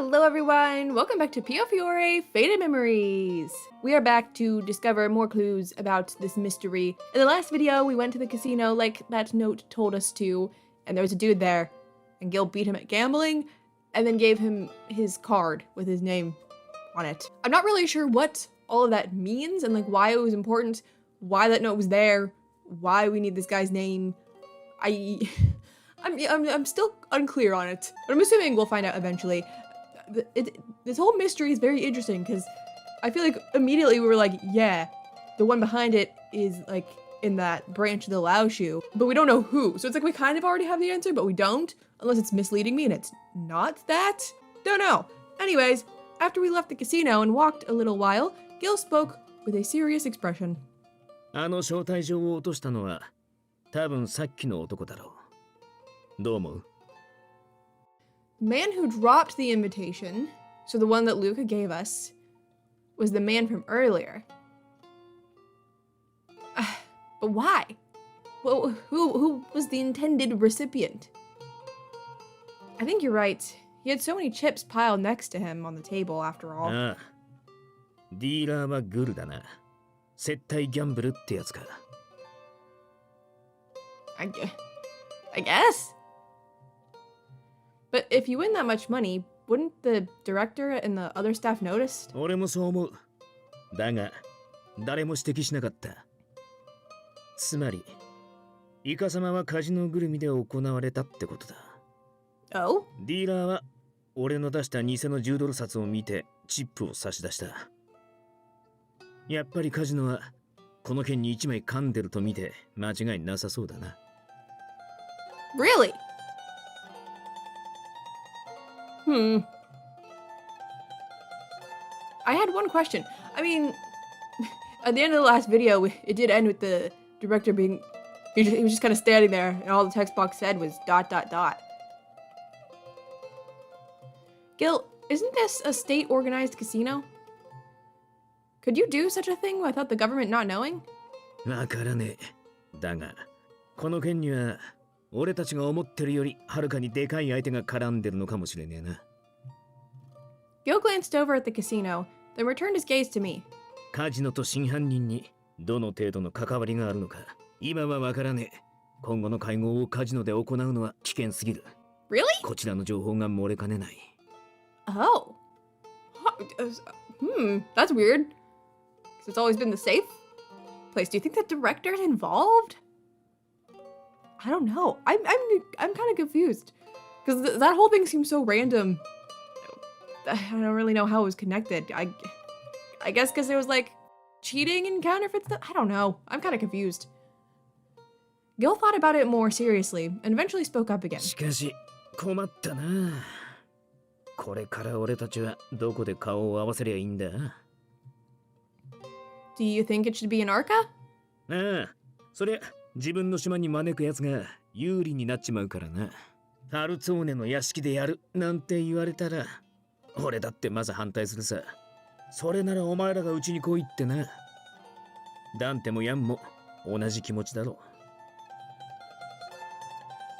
Hello everyone! Welcome back to Piofiore Faded Memories! We are back to discover more clues about this mystery. In the last video, we went to the casino like that note told us to, and there was a dude there, and Gil beat him at gambling, and then gave him his card with his name on it. I'm not really sure what all of that means, and like why it was important, why that note was there, why we need this guy's name. I'm still unclear on it, but I'm assuming we'll find out eventually. This whole mystery is very interesting because I feel like immediately we were like, yeah, the one behind it is like in that branch of the Lao shoe, but we don't know who. So it's like we kind of already have the answer, but we don't, unless it's misleading me and it's not that. Don't know. Anyways, after we left the casino and walked a little while, Gil spoke with a serious expression. あの招待状を落としたのは多分さっきの男だろう。どう思う? The man who dropped the invitation, so the one that Luca gave us, was the man from earlier. But why? Well, who was the intended recipient? I think you're right. He had so many chips piled next to him on the table after all. ああ。ディーラーはグルだな。接待ギャンブルってやつか。I guess. But if you win that much money, wouldn't the director and the other staff notice? 俺もそう思う。だが、誰も指摘しなかった。つまり、イカ様はカジノぐるみで行われたってことだ。Oh? ディーラーは俺の出した偽の10ドル札を見てチップを差し出した。やっぱりカジノはこの件に1枚噛んでると見て間違いなさそうだな。Really? I had one question. I mean, at the end of the last video, it did end with the director being... He was just kind of standing there, and all the text box said was ... Gil, isn't this a state-organized casino? Could you do such a thing without the government not knowing? わからねえ。だが、この件には俺たちが思ってるよりはるかにでかい相手が絡んでるのかもしれねえな。Gil glanced over at the casino, then returned his gaze to me. カジノと真犯人にどの程度の関わりがあるのか、今はわからねえ。今後の会合をカジノで行うのは危険すぎる。Really? こちらの情報が漏れかねない。Oh. That's weird. Because it's always been the safe place. Do you think the director's involved? I don't know. I'm kind of confused. Because that whole thing seems so random. I don't really know how it was connected. I guess because it was like cheating and counterfeit stuff. I don't know. I'm kind of confused. Gil thought about it more seriously and eventually spoke up again. しかし困ったな。これから俺たちはどこで顔を合わせりゃいいんだ? Do you think it should be in Arca? ああ、そりゃ自分の島に招くやつが有利になっちまうからな。ファルツォーネの屋敷でやるなんて言われたら、俺だってまず反対するさ。それならお前らがうちに来いってな。ダンテもヤンも同じ気持ちだろ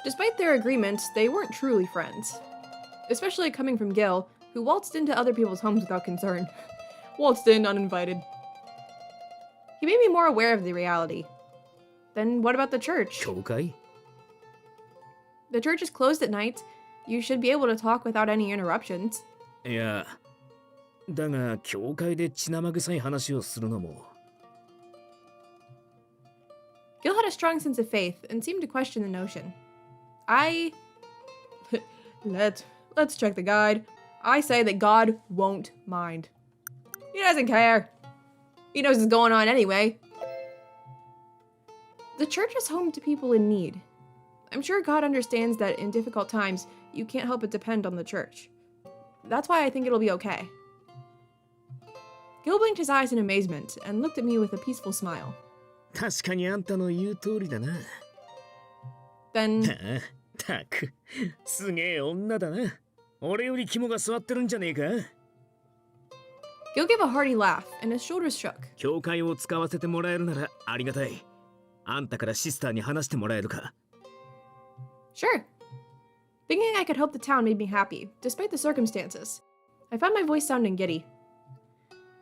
う。Despite their agreement, they weren't truly friends. Especially coming from Gil, who waltzed into other people's homes without concern. Waltzed in uninvited. He made me more aware of the reality. Then what about the church? 教会? The church is closed at night. You should be able to talk without any interruptions. いや、だが教会で血生臭い話をするのも。Gil had a strong sense of faith and seemed to question the notion. Let's check the guide. I say that God won't mind. He doesn't care. He knows what's going on anyway. The church is home to people in need. I'm sure God understands that in difficult times, you can't help but depend on the church. That's why I think it'll be okay. Gil blinked his eyes in amazement and looked at me with a peaceful smile. 確かにあんたの言う通りだな。Then... たく、すげえ女だな。俺より肝が据わってるんじゃねえか? Gil gave a hearty laugh, and his shoulders shook. 教会を使わせてもらえるならありがたい。あんたからシスターに話してもらえるか? Sure. Thinking I could help the town made me happy, despite the circumstances. I found my voice sounding giddy.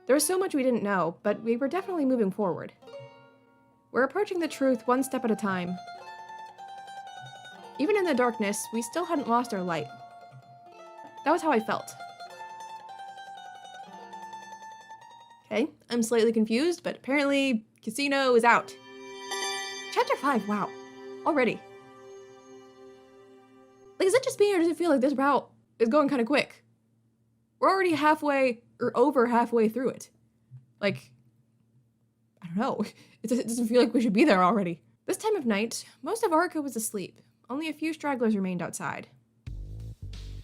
There was so much we didn't know, but we were definitely moving forward. We're approaching the truth one step at a time. Even in the darkness, we still hadn't lost our light. That was how I felt. Okay, I'm slightly confused, but apparently Casino is out. Chapter 5, wow. Already. Like, is it just me or does it feel like this route is going kind of quick? We're already halfway or over halfway through it. Like, I don't know. It doesn't feel like we should be there already. This time of night, most of Arica was asleep. Only a few stragglers remained outside.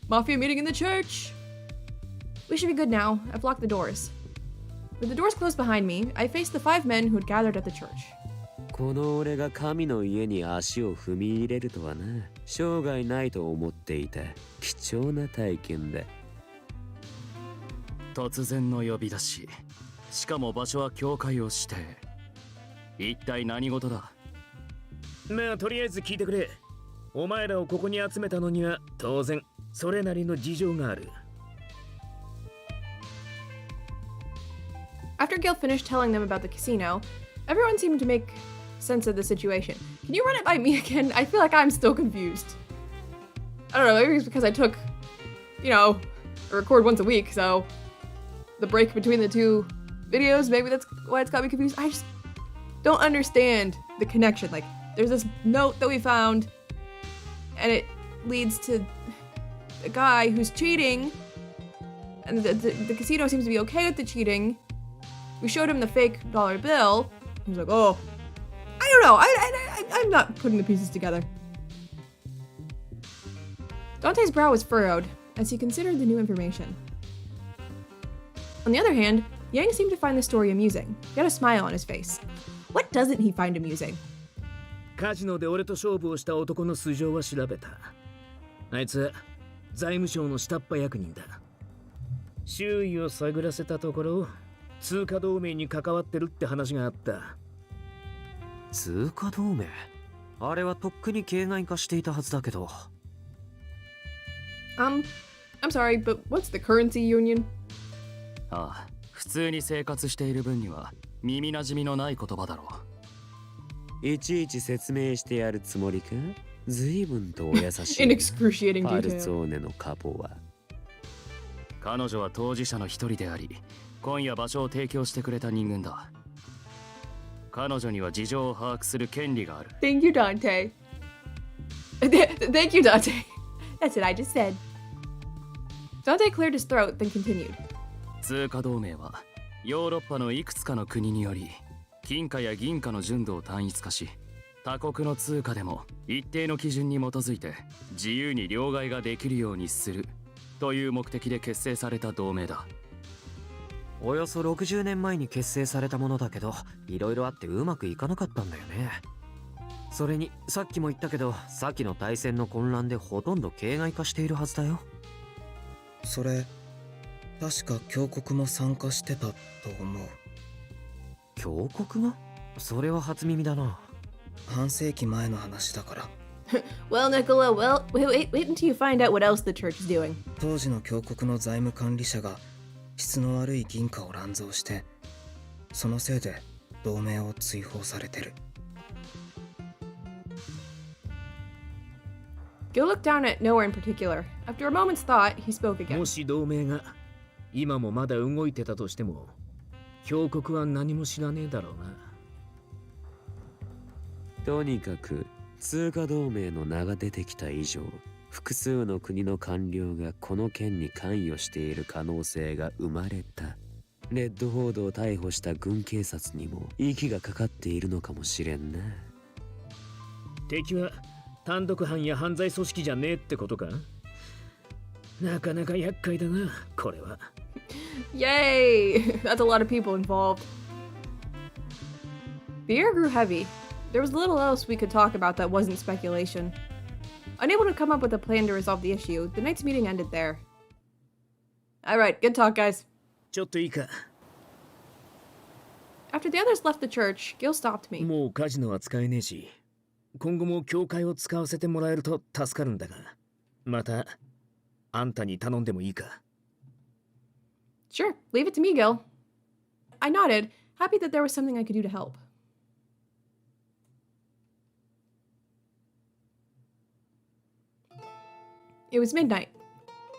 Mafia meeting in the church! We should be good now. I've locked the doors. With the doors closed behind me, I faced the 5 men who had gathered at the church. この俺が神の家に足を踏み入れるとはな、生涯ないと思っていた貴重な体験だ。突然の呼び出し、しかも場所は教会を指定。一体何事だ？まあとりあえず聞いてくれ。お前らをここに集めたのには当然それなりの事情がある。After Gil finished telling them about the casino, everyone seemed to make sense of the situation. Can you run it by me again? I feel like I'm still confused. I don't know, maybe it's because I took, I record once a week, so the break between the two videos, maybe that's why it's got me confused. I just don't understand the connection. Like, there's this note that we found, and it leads to a guy who's cheating, and the casino seems to be okay with the cheating. We showed him the fake dollar bill. He was like, oh, I don't know. I'm not putting the pieces together. Dante's brow was furrowed as he considered the new information. On the other hand, Yang seemed to find the story amusing. He had a smile on his face. What doesn't he find amusing? カジノで俺と勝負をした男の素性は調べた。あいつ、財務省の下っ端役人だ。周囲を探らせたところ、通貨同盟に関わってるって話があった。通貨同盟？あれはとっくに形骸化していたはずだけど。I'm sorry, but what's the currency union? ああ、普通に生活している分には耳なじみのない言葉だろう。いちいち説明してやるつもりか？随分とお優しい。In excruciating パル detail. ツォーネのカポは。彼女は当事者の一人であり、今夜場所を提供してくれた人間だ。彼女には事情を把握する権利がある。Thank you, Dante. Thank you, Dante. That's what I just said. Dante cleared his throat, then continued. 通貨同盟はヨーロッパのいくつかの国により金貨や銀貨の純度を単一化し、他国の通貨でも一定の基準に基づいて自由に両替ができるようにするという目的で結成された同盟だ。およそ60年前に結成されたものだけど、いろいろあってうまくいかなかったんだよね。それにさっきも言ったけど、先の大戦の混乱でほとんど形骸化しているはずだよ。それ確か教国も参加してたと思う。教国が？それは初耳だな。半世紀前の話だから。Well, Nicola, wait until you find out what else the church is doing. 当時の教国の財務管理者が質の悪い銀貨を乱造して、そのせいで同盟を追放されてる。Gil looked down at nowhere in particular. After a moment's thought, he spoke again. もし同盟が今もまだ動いてたとしても、教国は何も知らねえだろうな。とにかく通貨同盟の名が出てきた以上、複数の国の官僚がこの件に関与している可能性が生まれた。レッドフォードを逮捕した軍警察にも息がかかっているのかもしれんな。敵は単独犯や犯罪組織じゃねえってことか？なかなか厄介だな、これは。Yay! That's a lot of people involved. The air grew heavy. There was little else we could talk about that wasn't speculation. Unable to come up with a plan to resolve the issue, the night's meeting ended there. Alright, good talk, guys. ちょっといいか。After the others left the church, Gil stopped me. もうカジノは使えねえし、今後も教会を使わせてもらえると助かるんだが。またあんたに頼んでもいいか？ Sure, leave it to me, Gil. I nodded, happy that there was something I could do to help. It was midnight.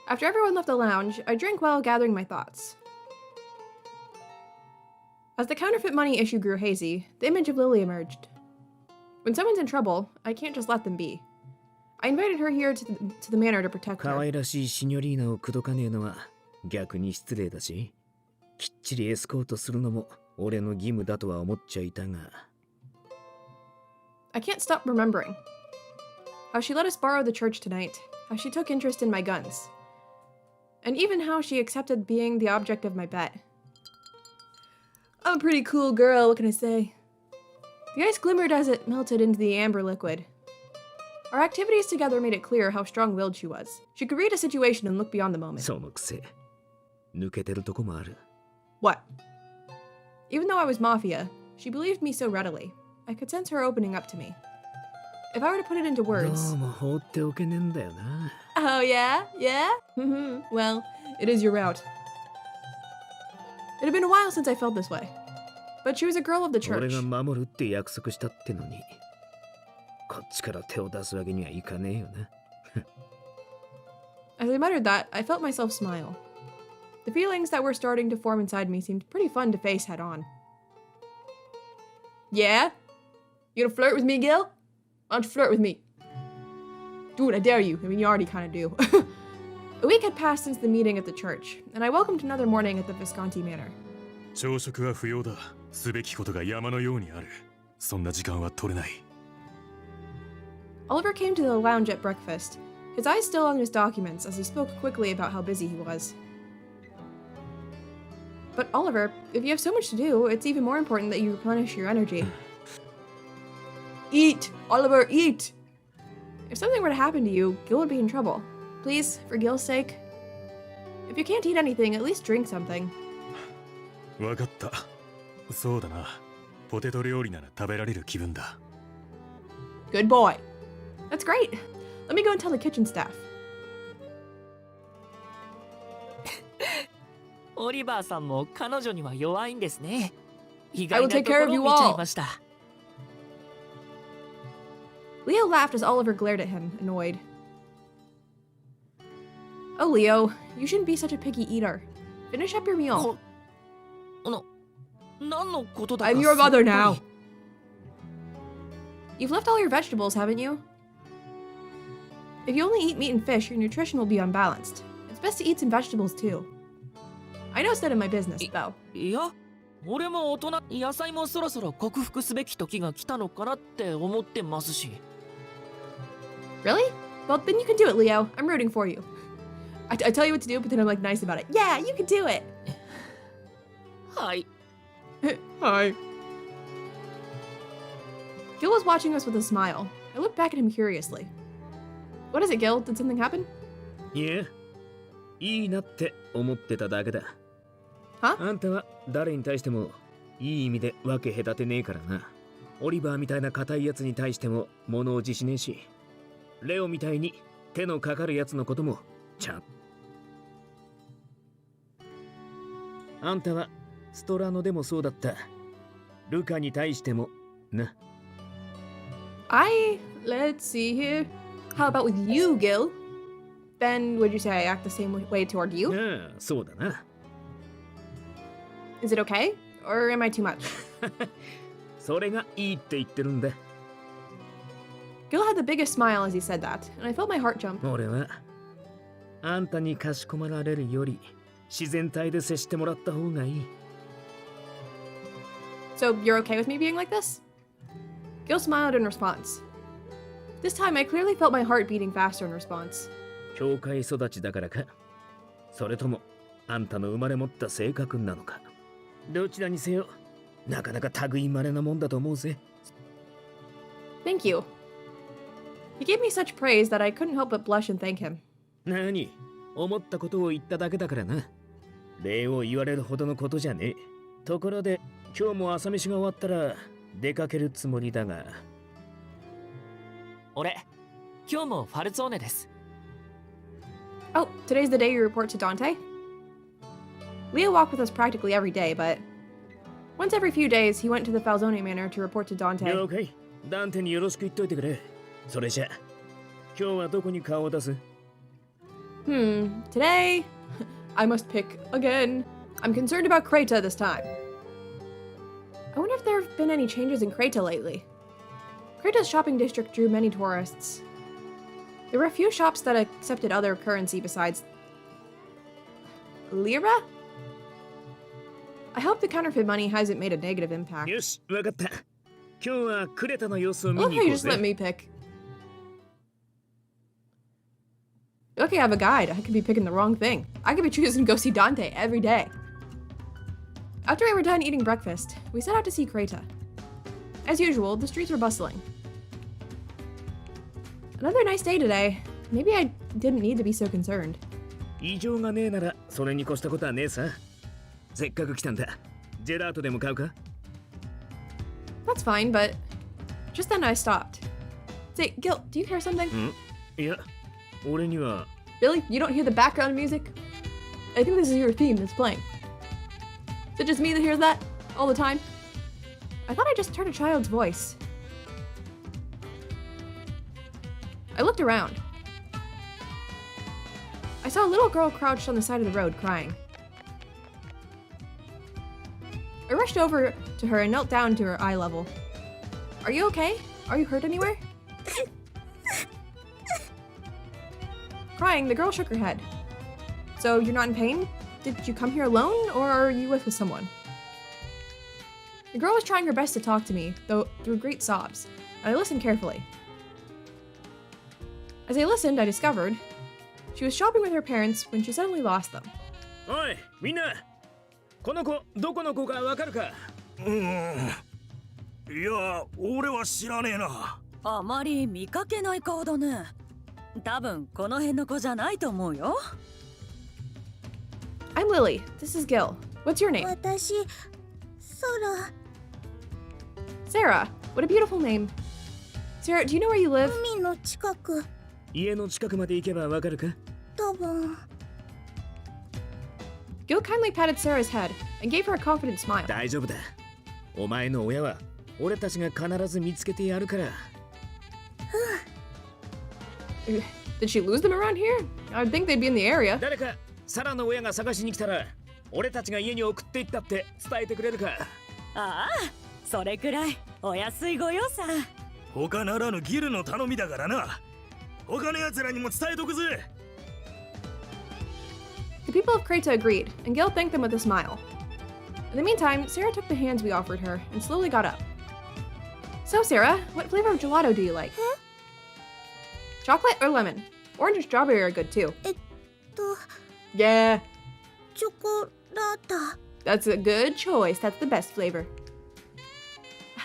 After everyone left the lounge, I drank while gathering my thoughts. As the counterfeit money issue grew hazy, the image of Lily emerged. When someone's in trouble, I can't just let them be. I invited her here to the manor to protect 可 her. 愛らしいシニョリーナを口説かねえのは逆に失礼だし、きっちりエスコートするのも俺の義務だとは思っちゃいたが。I can't stop remembering. How she let us borrow the church tonight, how she took interest in my guns, and even how she accepted being the object of my bet. I'm a pretty cool girl, what can I say? The ice glimmered as it melted into the amber liquid. Our activities together made it clear how strong-willed she was. She could read a situation and look beyond the moment. そのくせ、抜けてるとこもある。 What? Even though I was Mafia, she believed me so readily. I could sense her opening up to me. If I were to put it into ど words... うも放っておけねえんだよな。 Oh, yeah? Yeah? Well, it is your route. It had been a while since I felt this way. But she was a girl of the 俺 church. が守るって約束したってのに、こっちから手を出すわけにはいかねえよな。 As I muttered that, I felt myself smile. The feelings that were starting to form inside me seemed pretty fun to face head on. Yeah? You gonna flirt with me, Gil? Why don't you flirt with me? Do it, I dare you. I mean, you already kind of do. A week had passed since the meeting at the church, and I welcomed another morning at the Visconti Manor. 朝食は不要だ。すべきことが山のようにある。そんな時間は取れない。Oliver came to the lounge at breakfast, his eyes still on his documents as he spoke quickly about how busy he was. But Oliver, if you have so much to do, it's even more important that you replenish your energy. Eat! Oliver, eat! If something were to happen to you, Gil would be in trouble. Please, for Gil's sake. If you can't eat anything, at least drink something. わかった。そうだな。ポテト料理なら食べられる気分だ。Good boy. That's great. Let me go and tell the kitchen staff. オリバーさんも彼女には弱いんですね。意 I 外 will な take と care こ of ろ you を見ちゃい all. ました。Leo laughed as Oliver glared at him, annoyed. Oh, Leo, you shouldn't be such a picky eater. Finish up your meal. 何のことだか I'm your さっぱ mother り now. You've left all your vegetables, haven't you? If you only eat meat and fish, your nutrition will be unbalanced. It's best to eat some vegetables too. I know it's none of my business, though. いや、俺も大人、野菜もそろそろ克服すべき時が来たのかなって思ってますし。Really? Well, then you can do it, Leo. I'm rooting for you. I tell you what to do, but then I'm like nice about it. Yeah, you can do it. はい。Hi. Gil was watching us with a smile. I looked back at him curiously. What is it, Gil? Did something happen? いえ、いいなって思ってただけだ。 Huh? あんたは誰に対してもいい意味で分け隔てねえからな。オリバーみたいな硬いやつに対しても物おじしねえし、レオみたいに手のかかるやつのこともちゃん。あんたはストラノでもそうだった。ルカに対してもな。Let's see here. How about with you, Gil? Then would you say I act the same way toward you? ああ、そうだな。Is it okay? Or am I too much? それがいいって言ってるんだ。 Gil had the biggest smile as he said that, and I felt my heart jump. 俺はあんたにかしこまられるより自然体で接してもらった方がいい。 So you're okay with me being like this? Gil smiled in response. This time I clearly felt my heart beating faster in response. 教会育ちだからか、それともあんたの生まれ持った性格なのか。どちらにせよ、なかなか類いまれなもんだと思うぜ。 Thank you. He gave me such praise that I couldn't help but blush and thank him. 何、思ったことを言っただけだからな。礼を言われるほどのことじゃねえ。ところで、今日も朝飯が終わったら出かけるつもりだが。俺、今日もファルツォーネです。Oh, today's the day you report to Dante? Leo walked with us practically every day, but once every few days he went to the Falzone Manor to report to Dante. 了解。ダンテによろしく言っといてくれ。それじゃ、今日はどこに顔を出す？ Today I must pick again. I'm concerned about Creta this time. I wonder if there have been any changes in Creta lately. Creta's shopping district drew many tourists. There were a few shops that accepted other currency besides lira? I hope the counterfeit money hasn't made a negative impact. よし、わかった。今日はクレタの様子を I 見 love に how 行 you こう just let ぜ。 me pick. Okay, I have a guide. I could be picking the wrong thing. I could be choosing to go see Dante every day. After we were done eating breakfast, we set out to see Creta. As usual, the streets were bustling. Another nice day today. Maybe I didn't need to be so concerned. 異常がねえならそれに越したことはねえさ。せっかく来たんだ。ジェラートでも買うか？ That's fine, but just then I stopped. Say, Gil, do you hear something? いや、俺には Really? You don't hear the background music? I think this is your theme that's playing. Is it just me that hears that all the time? I thought I just heard a child's voice. I looked around. I saw a little girl crouched on the side of the road crying. I rushed over to her and knelt down to her eye level. Are you okay? Are you hurt anywhere? Crying, the girl shook her head. So you're not in pain? Did you come here alone, or are you with someone? The girl was trying her best to talk to me, though through great sobs, and I listened carefully. As I listened, I discovered she was shopping with her parents when she suddenly lost them. おい、みんな。この子、どこの子かわかるか？いや、俺は知らねえな。あまり見かけない顔だね。多分この辺の子じゃないと思うよ。I'm Lily. This is Gil. What's your name? 私、空、 Sarah. What a beautiful name. Sarah, do you know where you live? 海の近く、家の近くまで行けばわかるか？多分。Gil kindly patted Sarah's head and gave her a confident smile. 大丈夫だ。お前の親は俺たちが必ず見つけてやるから。Did she lose them around here? I'd think they'd be in the area. 誰かサラの親が探しに来たら俺たちが家に送っていったって伝えてくれるか？ああ、それくらいお安いご用さ。他ならぬギルの頼みだからな。他の奴らにも伝えとくぜ。The people of Creta agreed, and Gil thanked them with a smile. In the meantime, Sarah took the hands we offered her and slowly got up. So, Sarah, what flavor of gelato do you like? Chocolate or lemon? Orange and strawberry are good too. と、 Yeah, チョコラータ。 that's a good choice. That's the best flavor.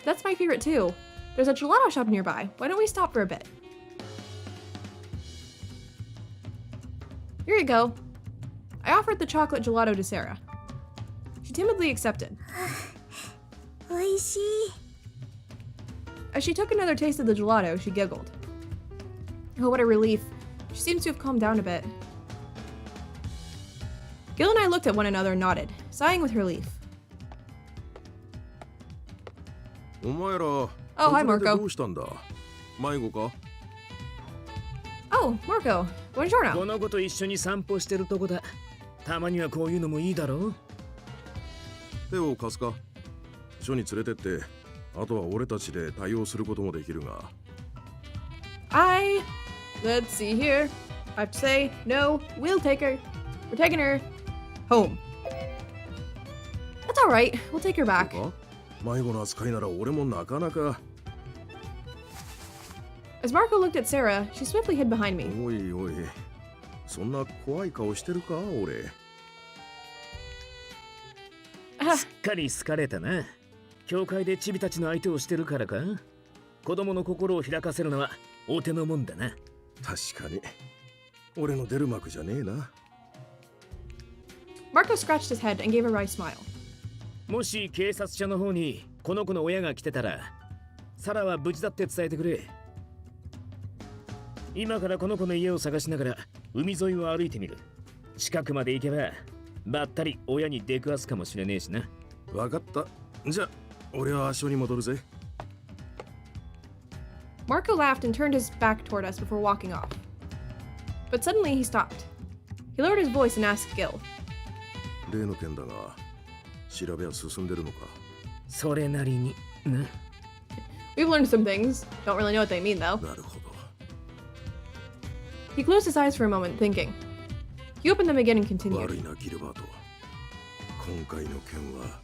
That's my favorite too. There's a gelato shop nearby. Why don't we stop for a bit? Here you go. I offered the chocolate gelato to Sarah. She timidly accepted. おいしい。 As she took another taste of the gelato, she giggled. Oh, what a relief. She seems to have calmed down a bit. Gil and I looked at one another and nodded, sighing with relief. お前ら、 Oh, hi, ど Marco. うしたんだ？迷子か？ Oh, Marco. こ Buongiorno. の子と一緒に散歩してるとこだ。たまにはこういうのもいいだろう？手を貸すか？署に連れてって、あとは俺たちで対応することもできるが。Let's see here. I have to say, no, we'll take her. We're taking her home. That's alright. We'll take her back. そうか？迷子の扱いなら俺もなかなか。 As Marco looked at Sarah, she swiftly hid behind me. おいおい、そんな怖い顔してるか俺。すっかり好かれたな。教会でチビたちの相手をしてるからか？子供の心を開かせるのはお手のもんだな。確かに。俺の出る幕じゃねえな。Marco scratched his head and gave a wry smile. もし警察署の方にこの子の親が来てたら、サラは無事だって伝えてくれ。今からこの子の家を探しながら海沿いを歩いてみる。近くまで行けばばったり親に出くわすかもしれねえしな。わかった。じゃあ俺は署に戻るぜ。Marco laughed and turned his back toward us before walking off. But suddenly he stopped. He lowered his voice and asked Gil. 例の件だが、調べは進んでるのか。それなりにな。We've learned some things. Don't really know what they mean, though. なるほど。He closed his eyes for a moment, thinking. He opened them again and 悪 continued. いな、ギルバート。今回の件は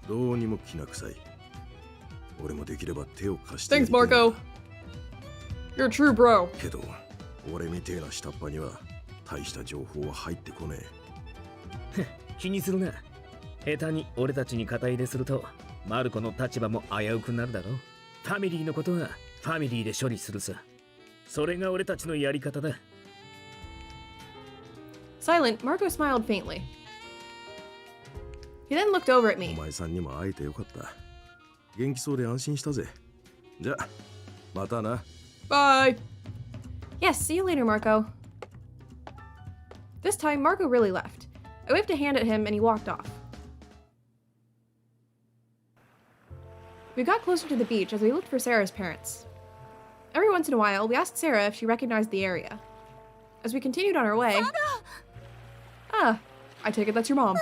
どうにもきな臭い。俺もできれば手を貸してやり Thanks, たいんだ Marco. You're a true bro. けど、俺みてえな下っ端には大した情報は入ってこねえ。気にするな。下手に俺たちに肩入れするとマルコの立場も危うくなるだろう。ファミリーのことはファミリーで処理するさ。それが俺たちのやり方だ。Silent, Marco smiled faintly. He then looked over at お me. 前さんにも会えてよかった。元気そうで安心したぜ。じゃあ、またな。Bye. Yes, see you later, Marco. This time, Marco really left. I waved a hand at him and he walked off. We got closer to the beach as we looked for Sarah's parents. Every once in a while, we asked Sarah if she recognized the area. As we continued on our way... Ah, I take it that's your mom.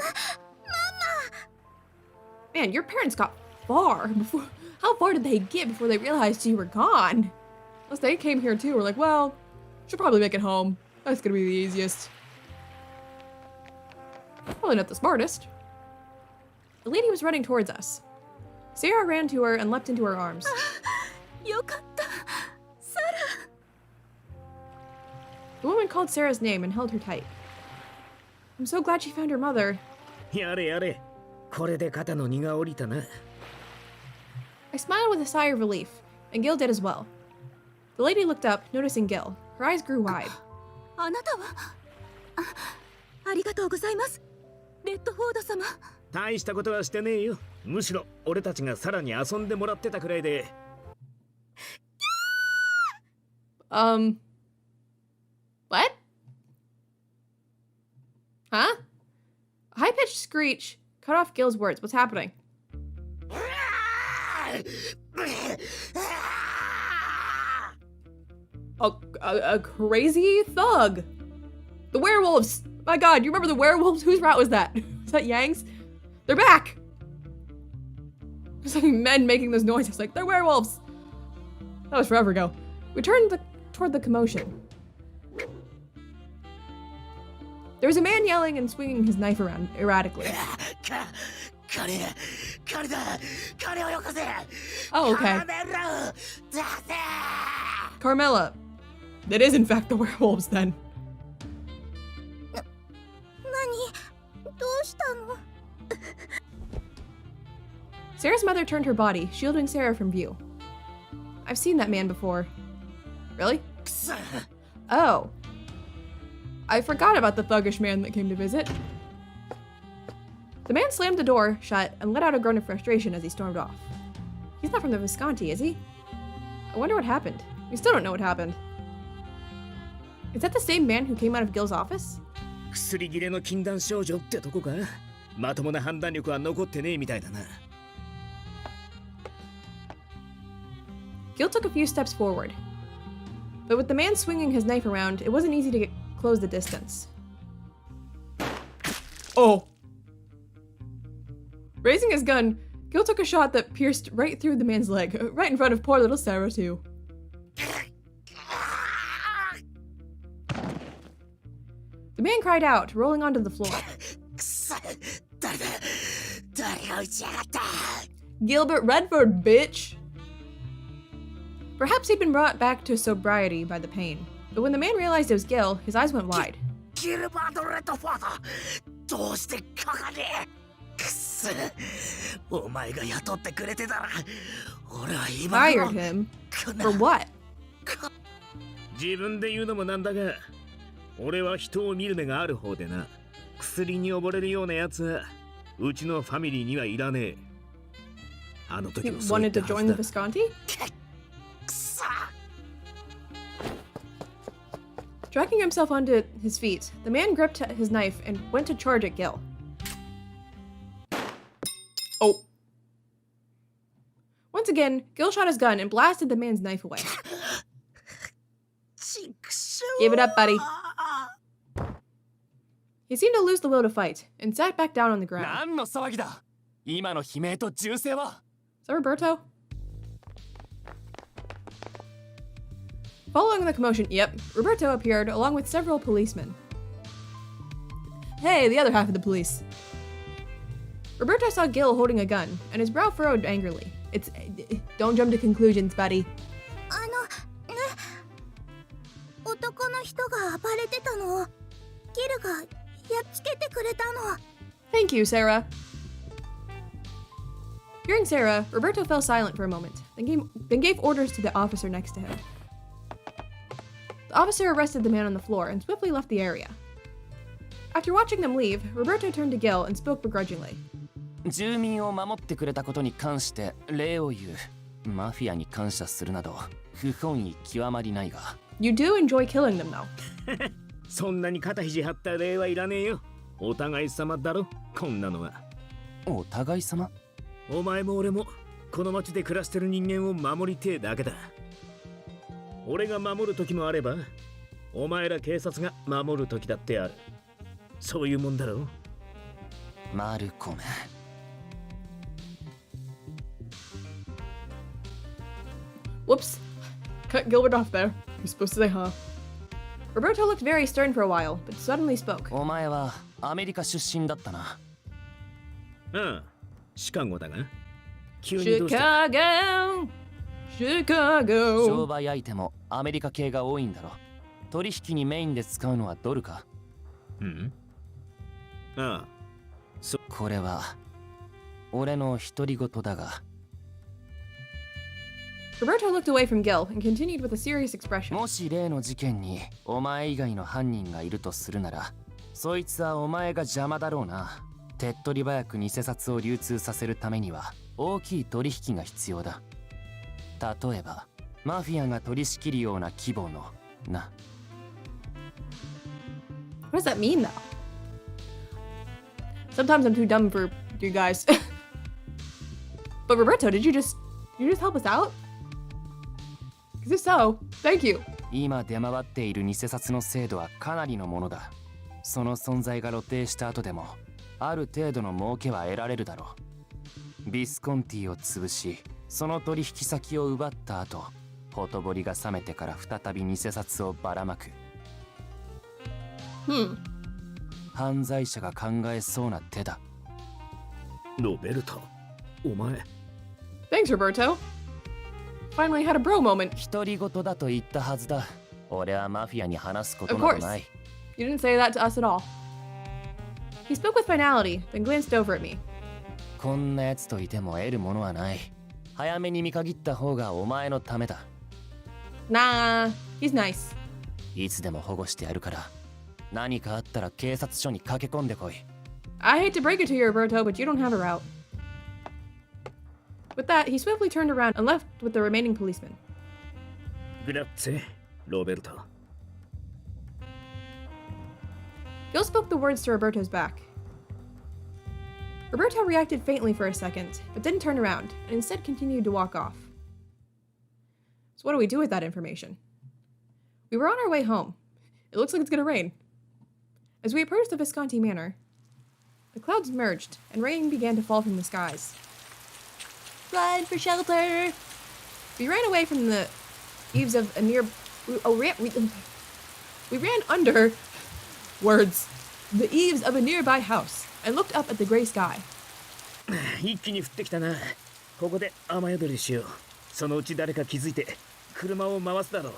Man, your parents got far before... How far did they get before they realized you were gone? Unless they came here too, we're like, well, should probably make it home. That's gonna be the easiest. Probably not the smartest. The lady was running towards us. Sarah ran to her and leapt into her arms. The woman called Sarah's name and held her tight. I'm so glad she found her mother. やれやれ。これで肩の荷が下りたな。I smiled with a sigh of relief, and Gil did as well. The lady looked up, noticing Gil. Her eyes grew wide. あなたはありがとうございますレッドフォード様大したことはしてねえよ。むしろ俺たちがさらに遊んでもらってたくらいで。What? Huh? A high-pitched screech cut off Gil's words. What's happening? A crazy thug. The werewolves. My god, you remember the werewolves? Whose rat was that? Is that Yang's? They're back. There's like men making this noise. It's like, they're werewolves. That was forever ago. We turned toward the commotion. There was a man yelling and swinging his knife around erratically. Oh, okay. Carmela. That is in fact the werewolves then. どうしたの？ Sarah's mother turned her body, shielding Sarah from view. I've seen that man before. Really? Oh. I forgot about the thuggish man that came to visit. The man slammed the door shut and let out a groan of frustration as he stormed off. He's not from the Visconti, is he? I wonder what happened. We still don't know what happened. Is that the same man who came out of Gil's office? 薬切れの禁断症状ってとこか。まともな判断力は残ってねえみたいだな。Gil took a few steps forward. But with the man swinging his knife around, it wasn't easy to close the distance. Oh! Raising his gun, Gil took a shot that pierced right through the man's leg, right in front of poor little Sarah too. The man cried out, rolling onto the floor. Gilbert Redford, bitch! Perhaps he'd been brought back to sobriety by the pain, but when the man realized it was Gil, his eyes went wide. Fired him? For what? 自分で言うのもなんだが、俺は人を見る目がある方でな。薬に溺れるようなやつはうちのファミリーにはいらねえ。あの時 He もそう言っ wanted た to は join ず the だ。 Visconti? Dragging himself onto his feet, the man gripped his knife and went to charge at Gil. Oh. Once again, Gil shot his gun and blasted the man's knife away. Give it up, buddy. He seemed to lose the will to fight and sat back down on the ground. 何の騒ぎだ。今の悲鳴と銃声は。Is that Roberto? Following the commotion, yep, Roberto appeared along with several policemen. Hey, the other half of the police. Roberto saw Gil holding a gun, and his brow furrowed angrily. Don't jump to conclusions, buddy. 男の人が暴れてたのをギルがやっつけてくれたの。 Thank you, Sarah. Hearing Sarah, Roberto fell silent for a moment, then gave orders to the officer next to him. The officer arrested the man on the floor and swiftly left the area. After watching them leave, Roberto turned to Gil and spoke begrudgingly. 住民を守ってくれたことに関して礼を言う。マフィアに感謝するなど不本意極まりないが。You do enjoy killing them, though. そんなに肩肘張った礼はいらねえよ。お互い様だろ、こんなのは。お互い様？お前も俺もこの町で暮らしてる人間を守りてえだけだ。俺が守る時もあれば、お前ら警察が守る時だってある。そういうもんだろ。マルコム。Whoops. Cut Gilbert off there. You're supposed to say, huh? Roberto looked very stern for a while, but suddenly spoke. お前はアメリカ出身だったな。ああ、シカゴだが。急にどうした？ Chicago! Chicago! 商売相手もアメリカ系が多いんだろ。取引にメインで使うのはドルか？うん。ああ。これは俺の独り言だが。Roberto looked away from Gil and continued with a serious expression. もし例の事件にお前以外の犯人がいるとするなら、そいつはお前が邪魔だろうな。手っ取り早く偽札を流通させるためには大きい取引が必要だ。例えば、マフィアが取り仕切るような規模のな。What does that mean, though? Sometimes I'm too dumb for you guys. But Roberto, did you just help us out? Because if so, thank you. 今出回っている偽札の精度はかなりのものだ。その存在が露呈した後でも、ある程度の儲けは得られるだろう。ビスコンティを潰し、その取引先を奪った後、ほとぼりが冷めてから再び偽札をばらまく。犯罪者が考えそうな手だ。ロベルト、お前。Thanks, Roberto. Finally had a bro moment. 独り言だと言ったはずだ。俺はマフィアに話すことなどない。You didn't say that to us at all. He spoke with finality, then glanced over at me. こんな奴といても得るものはない。早めに見限った方がお前のためだ。Nah, he's nice. いつでも保護してやるから。何かあったら警察署に駆け込んでこい。I hate to break it to you, Roberto, but you don't have a route. With that, he swiftly turned around and left with the remaining policemen. Grazie, Roberto. Gil spoke the words to Roberto's back. Roberto reacted faintly for a second, but didn't turn around, and instead continued to walk off. So what do we do with that information? We were on our way home. It looks like it's gonna rain. As we approached the Visconti Manor, the clouds merged, and rain began to fall from the skies. Run for shelter! We ran away from the eaves of a near... We ran under... Words. The eaves of a nearby house, and looked up at the gray sky. 一気に降ってきたな。ここで雨宿りしよう。そのうち誰か気づいて車を回すだろう。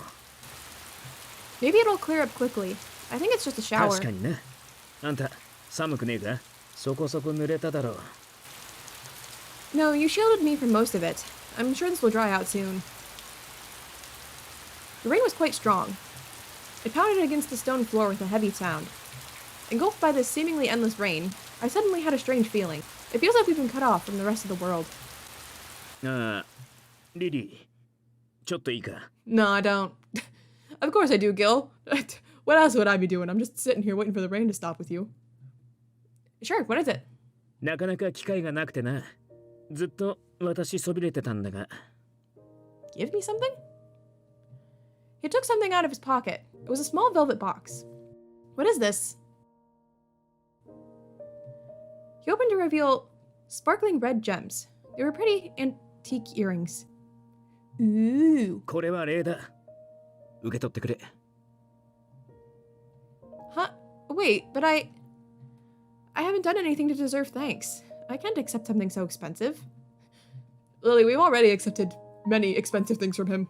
Maybe it'll clear up quickly. I think it's just a shower. 確かにな。あんた寒くねえか？そこそこ濡れただろう。No, you shielded me from most of it. I'm sure this will dry out soon. The rain was quite strong. It pounded against the stone floor with a heavy sound. Engulfed by this seemingly endless rain, I suddenly had a strange feeling. It feels like we've been cut off from the rest of the world. ああ、リリー、ちょっといいか？ No, I don't. Of course I do, Gil. What else would I be doing? I'm just sitting here waiting for the rain to stop with you. Sure, what is it? なかなか機会がなくてな。ずっと私そびれてたんだが。Give me something? He took something out of his pocket. It was a small velvet box. What is this? He opened to reveal sparkling red gems. They were pretty antique earrings. Ooh. これは礼だ。受け取ってくれ。Huh? Wait, but I haven't done anything to deserve thanks. I can't accept something so expensive. Lily, we've already accepted many expensive things from him.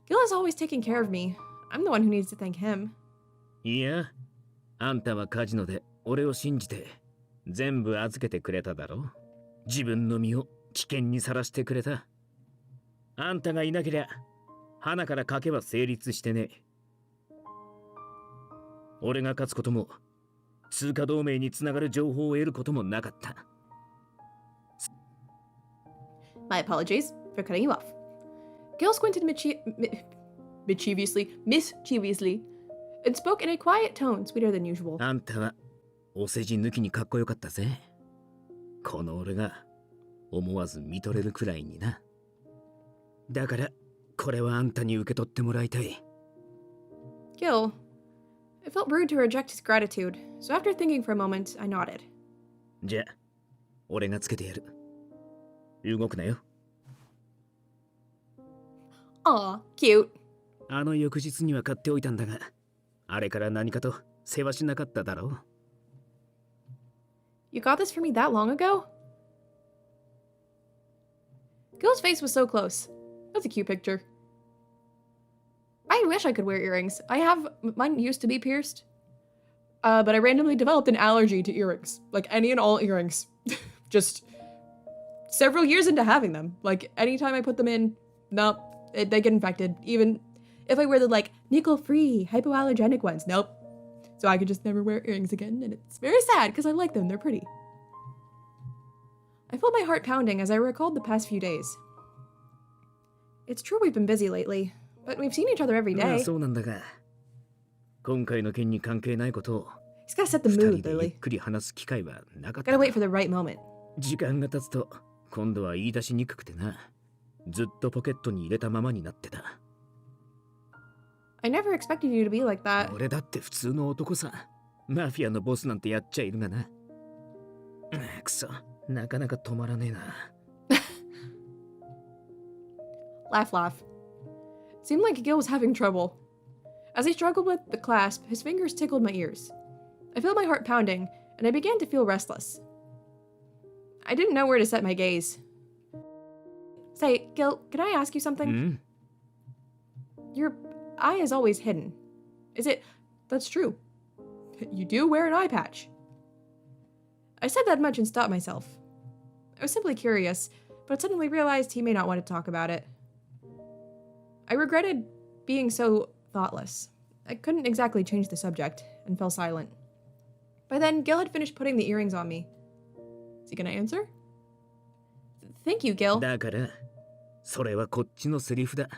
Gil is always taking care of me. I'm the one who needs to thank him. いや、あんたはカジノで俺を信じて全部預けてくれただろ。自分の身を危険にさらしてくれた。あんたがいなけりゃ、花から賭けは成立してねえ。俺が勝つことも、通貨同盟につながる情報を得ることもなかった。My apologies for cutting you off. Gil squinted mischievously, and spoke in a quiet tone, sweeter than usual. あんたはお世辞抜きにかっこよかったぜ。この俺が思わず見とれるくらいにな。だからこれはあんたに受け取ってもらいたい。Gil, it felt rude to reject his gratitude, so after thinking for a moment, I nodded. じゃあ、俺がつけてやる。動くなよ。Aw, cute. あの翌日には買っておいたんだが、あれから何かと世話しなかっただろう。You got this for me that long ago? Gil's face was so close. That's a cute picture. I wish I could wear earrings. Mine used to be pierced. But I randomly developed an allergy to earrings. Like any and all earrings. Just several years into having them. Like anytime I put them in, nope, they get infected. Even if I wear the like nickel-free hypoallergenic ones, nope. So I could just never wear earrings again, and it's very sad because I like them, they're pretty. I felt my heart pounding as I recalled the past few days. It's true we've been busy lately, but we've seen each other every まあ day. そうなんだが、今回の件に関係ないことを He's gotta set the 二人 mood, でゆ Lily. っくり話す機会はなかった Gotta wait for the right moment. 時間が経つと今度は言い出しにくくてな。ずっとポケットに入れたままになってた。I never expected you to be like that. 俺だって普通の男さ。マフィアのボスなんてやっちゃいるがな。くそ、なかなか止まらねえな。Laugh, laugh. Seemed like Gil was having trouble. As he struggled with the clasp, his fingers tickled my ears. I felt my heart pounding, and I began to feel restless. I didn't know where to set my gaze. Say, Gil, can I ask you something? Your eye is always hidden. Is it? That's true. You do wear an eye patch. I said that much and stopped myself. I was simply curious, but suddenly realized he may not want to talk about it. I regretted being so thoughtless. I couldn't exactly change the subject, and fell silent. By then, Gil had finished putting the earrings on me. Is he gonna answer? Thank you, Gil. だから、それはこっちのセリフだ。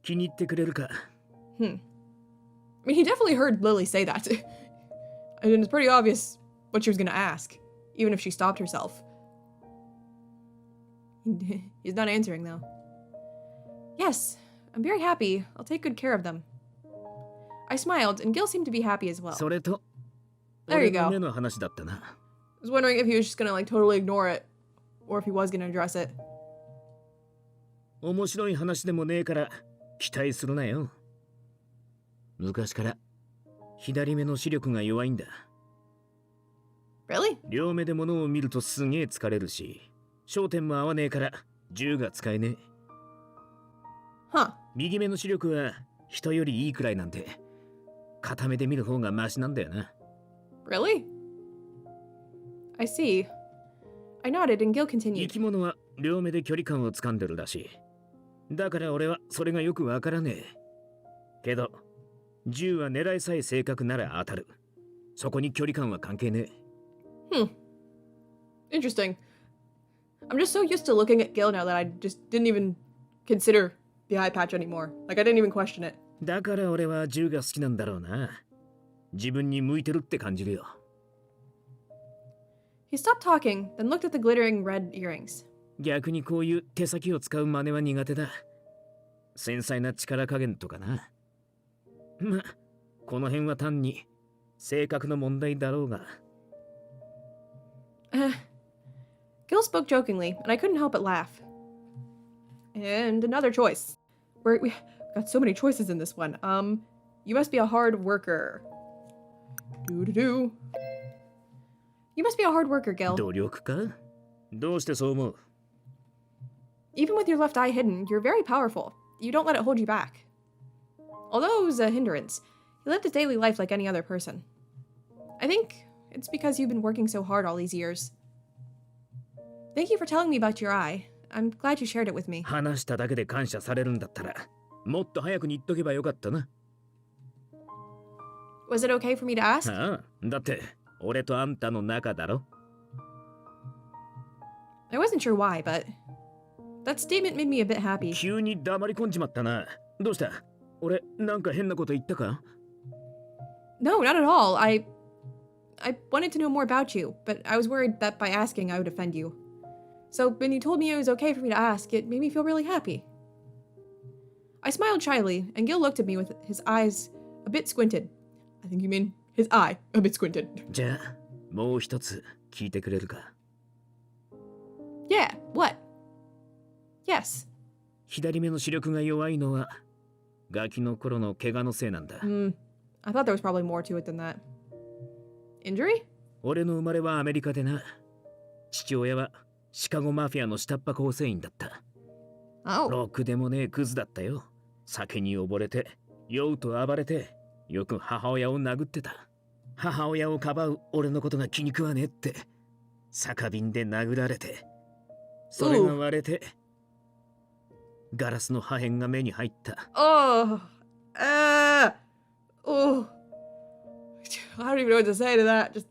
気に入ってくれるか。I mean, he definitely heard Lily say that. And it's pretty obvious what she was gonna ask, even if she stopped herself. He's not answering, though. Yes, I'm very happy. I'll take good care of them. I smiled, and Gil seemed to be happy as well. それと、 There you 俺の go. 目の話だったな。I was wondering if he was just gonna like totally ignore it, or if he was gonna address it. 面白い話でもねえから期待するなよ。昔から左目の視力が弱いんだ。Really? 両目で物を見るとすげえ疲れるし、焦点も合わねえから銃が使えねえ。Huh. 右目の視力は人よりいいくらいなんで、片目で見る方がマシなんだよな。Really? I see. I nodded, and Gil 生 continued. き物は両目で距離感をつかんでるらしい。だから俺はそれがよくわからねえ。けど、銃は狙いさえ正確なら当たる。そこに距離感は関係ねえ。Interesting. I'm just so used to looking at Gil now that I just didn't even consider the eye patch anymore. Like, I didn't even question it. だから俺は銃が好きなんだろうな。自分に向いてるって感じるよ。He stopped talking, then looked at the glittering red earrings. 逆にこういう手先を使う真似は苦手だ。繊細な力加減とかな。ま、この辺は単に性格の問題だろうが。Gil spoke jokingly, and I couldn't help but laugh. And another choice. We got so many choices in this one. You must be a hard worker. Do. You must be a hard worker, Gil. 努力家？どうしてそう思う？ Even with your left eye hidden, you're very powerful. You don't let it hold you back. Although it was a hindrance, you lived a daily life like any other person. I think it's because you've been working so hard all these years. Thank you for telling me about your eye. I'm glad you shared it with me. 話しただけで感謝されるんだったら、もっと早くに言っとけばよかったな。Was it okay for me to ask? ああ、だって俺とあんたの仲だろ。I wasn't sure why, but that statement made me a bit happy. 急に黙り込んじまったな。どうした？俺なんか変なこと言ったか？ No, not at all. I wanted to know more about you, but I was worried that by asking I would offend you. So when you told me it was okay for me to ask, it made me feel really happy. I smiled shyly, and Gil looked at me with his eyes a bit squinted. I think you mean his eye a bit squinted. じゃあ、もう一つ聞いてくれるか？ Yeah, what? Yes. 左目の視力が弱いのはガキの頃の怪我のせいなんだ。I thought there was probably more to it than that. Injury? 俺の生まれはアメリカでな。父親はシカゴマフィアの下っ端構成員だった。Oh. ろくでもねえクズだったよ。酒に溺れて、酔うと暴れて、よく母親を殴ってた。母親をかばう俺のことが気に食わねえって、酒瓶で殴られて、それが割れて、ガラスの破片が目に入った。Oh. Oh. I don't even know what to say to that. Just.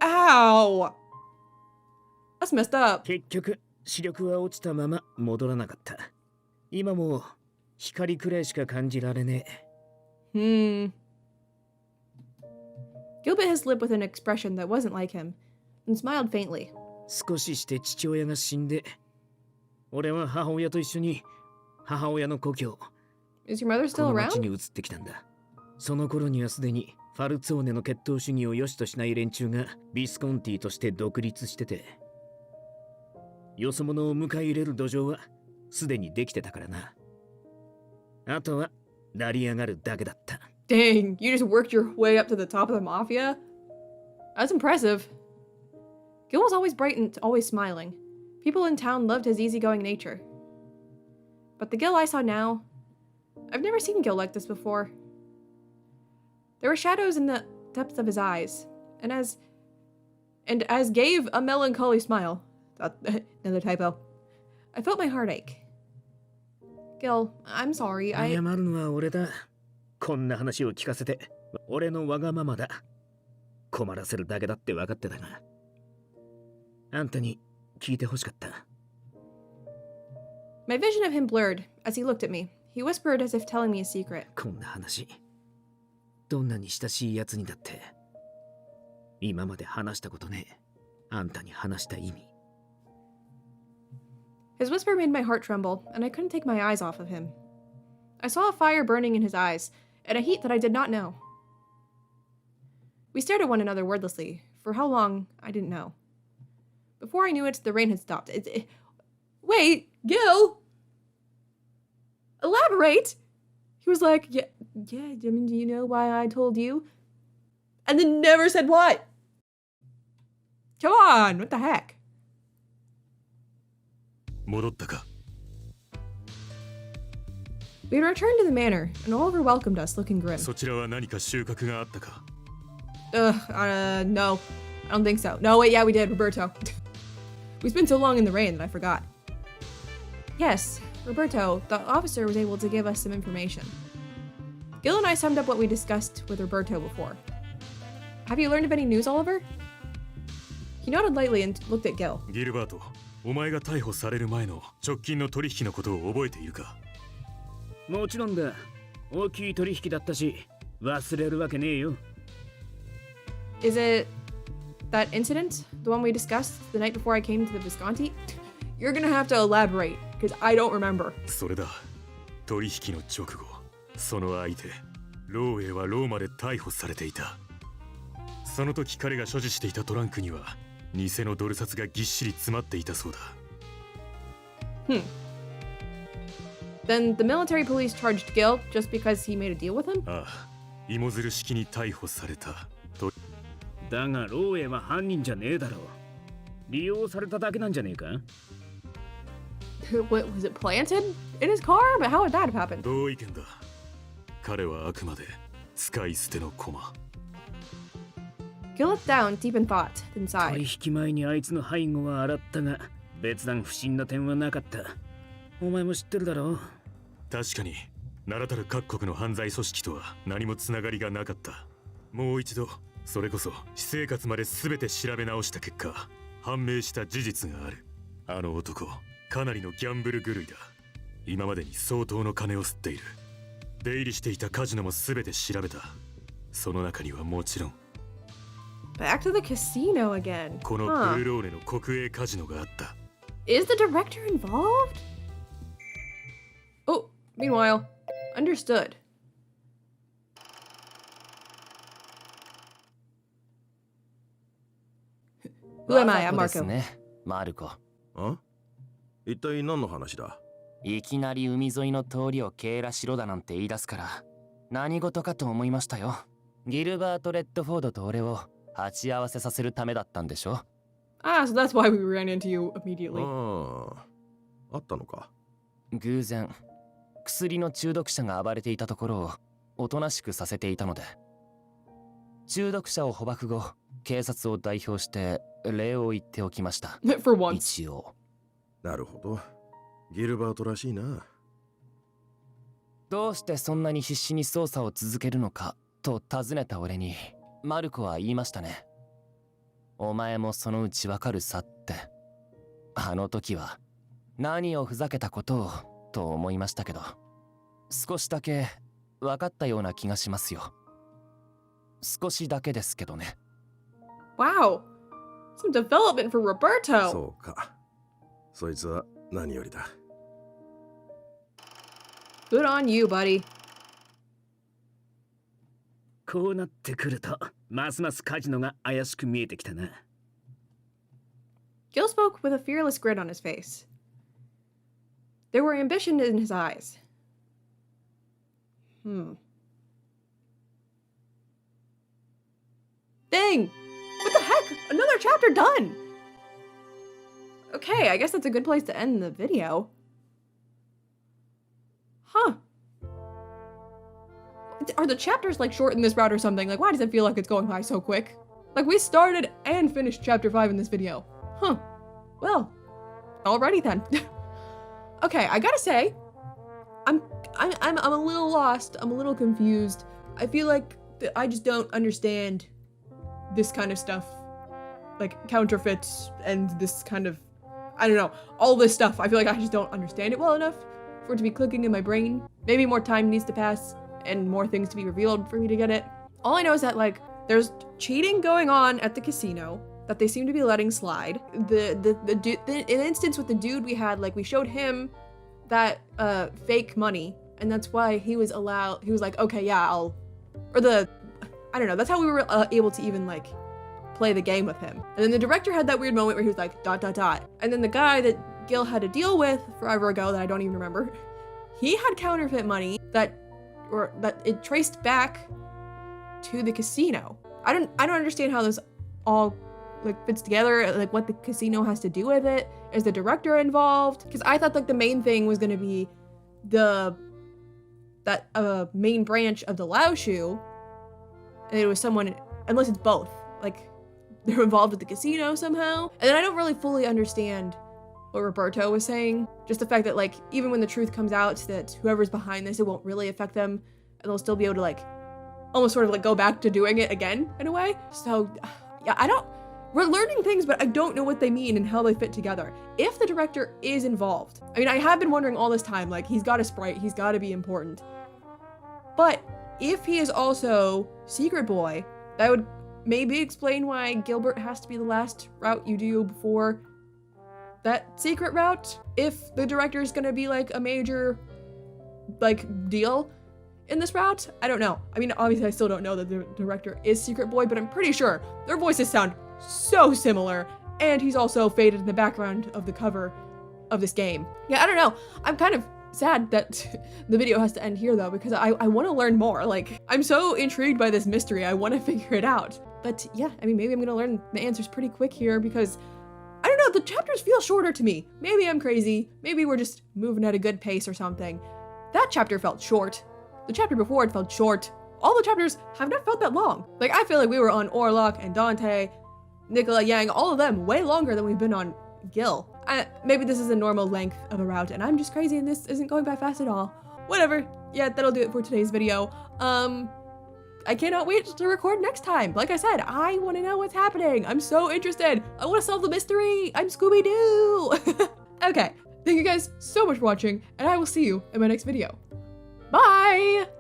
Ow! That's messed up. 結局、視力は落ちたまま戻らなかった。今も光くらいしか感じられねえ。Gil bit his lip with an expression that wasn't like him, and smiled faintly. 少しして父親が死んで、俺は母親と一緒に母親の故郷、 Is your mother こ still の町 around? に移ってきたんだ。その頃にはすでにファルツォーネの血統主義を良しとしない連中がビスコンティとして独立してて、よそ者を迎え入れる土壌はすでにできてたからな。あとは成り上がるだけだった。Dang, you just worked your way up to the top of the mafia? That's impressive. Gil was always bright and always smiling. People in town loved his easygoing nature. But the Gil I saw now, I've never seen Gil like this before. There were shadows in the depths of his eyes, and as gave a melancholy smile. Another typo. I felt my heart ache. Gil, I'm sorry. 謝るのは俺だ。こんな話を聞かせて、俺のわがままだ。困らせるだけだって分かってたが。あんたに聞いてほしかった。My vision of him blurred as he looked at me. He whispered as if telling me a secret. こんな話、どんなに親しいやつにだって、今まで話したことねえ。あんたに話した意味。His whisper made my heart tremble, and I couldn't take my eyes off of him. I saw a fire burning in his eyes, and a heat that I did not know. We stared at one another wordlessly. For how long, I didn't know. Before I knew it, the rain had stopped. Wait, Gil! Elaborate! He was like, yeah, I mean, do you know why I told you? And then never said what? Come on, what the heck? 戻ったか。 We had returned to the manor, and Oliver welcomed us, looking grim. そちらは何か収穫があったか。 No. I don't think so. No, wait, yeah, we did, Roberto. We spent so long in the rain that I forgot. Yes, Roberto, the officer was able to give us some information. Gil and I summed up what we discussed with Roberto before. Have you learned of any news, Oliver? He nodded lightly and looked at Gil. ギルバート、お前が逮捕される前の直近の取引のことを覚えているか。もちろんだ。大きい取引だったし、忘れるわけねえよ。Is it that incident? The one we discussed the night before I came to the Visconti? You're gonna have to elaborate, because I don't remember. それだ。取引の直後、その相手、ローエはローマで逮捕されていた。その時彼が所持していたトランクには、偽のドル札がぎっしり詰まっていたそうだ。Then the military police charged Gil just because he made a deal with him? ああ、芋づる式に逮捕された。とだがローエは犯人じゃねえだろう。利用されただけなんじゃねえか？ What, was it planted in his car? But how would that have happened? 同意見だ。彼はあくまで使い捨ての駒。Gil looked down, deep in thought, then 取 sighed. 引前にあいつの背後は洗ったが、別段不審な点はなかった。お前も知ってるだろう。確かに名だたる各国の犯罪組織とは何もつながりがなかった。もう一度それこそ私生活まで全て調べ直した結果、判明した事実がある。あの男かなりのギャンブル狂いだ。今までに相当の金を吸っている。出入りしていたカジノも全て調べた。その中にはもちろん Back to the casino again. この Huh. ブルローネの国営カジノがあった。 Is the director involved? Oh, meanwhile, understood. Who am I? I'm わざとです Marco. ね、マルコ。あ？一体何の話だ？いきなり海沿いの通りを警らしろだなんて言い出すから、何事かと思いましたよ。ギルバート・レッドフォードと俺を鉢合わせさせるためだったんでしょ。 Ah, so that's why we ran into you immediately. ああ、あったのか。偶然、薬の中毒者が暴れていたところをおとなしくさせていたので、中毒者を捕獲後、警察を代表して礼を言っておきました。For once. 一応。なるほど。ギルバートらしいな。どうしてそんなに必死に捜査を続けるのかと尋ねた俺に、マルコは言いましたね。お前もそのうちわかるさって。あの時は何をふざけたことをと思いましたけど、少しだけわかったような気がしますよ。少しだけですけどね。Wow. Some development for Roberto. そうか。そいつは何よりだ。Good on you, buddy. こうなってくると、ますますカジノが怪しく見えてきたな。Gil spoke with a fearless grin on his face. There were ambition in his eyes. Dang! What the heck? Another chapter done! Okay, I guess that's a good place to end the video. Huh. Are the chapters like short in this route or something? Like, why does it feel like it's going by so quick? Like, we started and finished chapter 5 in this video. Huh. Well, alrighty then. Okay, I gotta say, I'm a little lost. I'm a little confused. I feel like I just don't understand this kind of stuff, like counterfeits and this kind of, I don't know, all this stuff. I feel like I just don't understand it well enough for it to be clicking in my brain. Maybe more time needs to pass and more things to be revealed for me to get it. All I know is that, like, there's cheating going on at the casino that they seem to be letting slide. The instance with the dude we had, like, we showed him that fake money, and that's why he was allowed, he was like, okay, yeah, I don't know, that's how we were able to even, like, play the game with him. And then the director had that weird moment where he was like, ... And then the guy that Gil had to deal with forever ago that I don't even remember, he had counterfeit money that it traced back to the casino. I don't understand how this all like fits together, like what the casino has to do with it. Is the director involved? Because I thought like the main thing was gonna be that main branch of the Lao Shu, and it was someone, unless it's both, like they're involved with the casino somehow. And then I don't really fully understand what Roberto was saying. Just the fact that, like, even when the truth comes out that whoever's behind this, it won't really affect them, and they'll still be able to, like, almost sort of, like, go back to doing it again, in a way. So, yeah, we're learning things, but I don't know what they mean and how they fit together. If the director is involved, I mean, I have been wondering all this time, like, he's got a sprite, he's got to be important. But if he is also Secret Boy, that would maybe explain why Gilbert has to be the last route you do before that secret route. If the director is gonna be like a major deal in this route, I don't know. I mean, obviously I still don't know that the director is Secret Boy, but I'm pretty sure their voices sound so similar, and he's also faded in the background of the cover of this game. Yeah, I don't know. I'm kind of sad that the video has to end here though, because I want to learn more. Like, I'm so intrigued by this mystery, I want to figure it out. But yeah, I mean, maybe I'm gonna learn the answers pretty quick here, because I don't know, the chapters feel shorter to me. Maybe I'm crazy, maybe we're just moving at a good pace or something. That chapter felt short. The chapter before it felt short. All the chapters have not felt that long. Like, I feel like we were on Orlok and Dante, Nicola Yang, all of them way longer than we've been on Gil. Maybe this is a normal length of a route and I'm just crazy and this isn't going by fast at all. Whatever. Yeah, that'll do it for today's video. I cannot wait to record next time. Like I said, I want to know what's happening. I'm so interested. I want to solve the mystery. I'm Scooby-Doo. Okay. Thank you guys so much for watching, and I will see you in my next video. Bye!